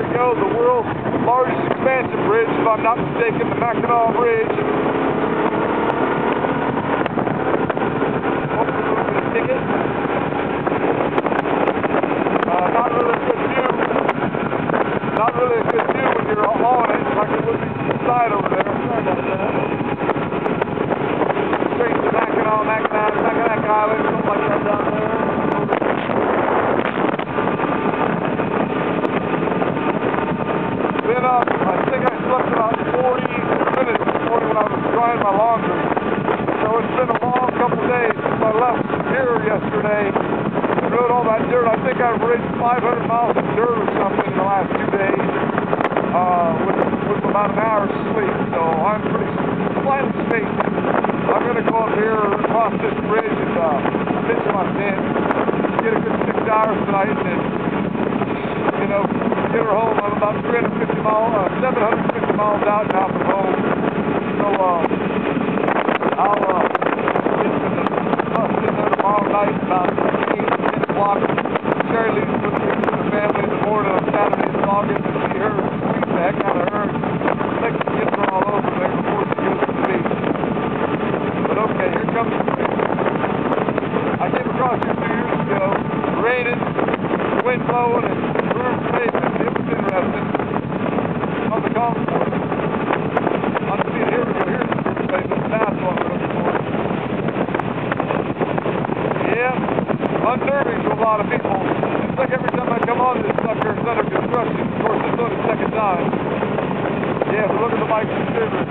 There you go, the world's largest expansive bridge, if I'm not mistaken, the Mackinac Bridge. Ticket. Not really a good view. Not really a good view when you're on it, like it would be from the side over there. Sorry about that. Straight to Mackinac Island, something like that down there. Then I think I slept about 40 minutes this morning when I was drying my laundry. So it's been a long couple days since I left here yesterday. Rode all that dirt. I think I've ridden 500 miles of dirt or something in the last 2 days with about an hour's sleep. So I'm pretty slightly spaced. I'm going to go up here across this bridge and pitch my tent, get a good 6 hours tonight, and then, you know, get her home. I'm about 750 miles out now from home. So I'll get to the bus in there tomorrow night about 10 o'clock. Sherry leaves with me to the family in the morning on Saturday, so I'll get to see her and squeeze the heck out of her and make the kids her all over there before she goes to sleep. But okay, here comes the bridge. I came across here 2 years ago, raining, wind blowing, and room pavement. It was interesting on the golf course. I'm seeing here we go. Here's the pavement. That's what I'm looking for. Yeah, unnerving to a lot of people. It's like every time I come on this sucker, it's under construction. Of course, it's not the second time. Yeah, but look at the bikes and scissors.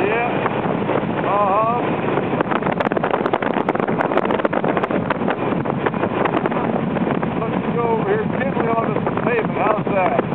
Yeah. Let's go over here gently onto some pavement. How's that?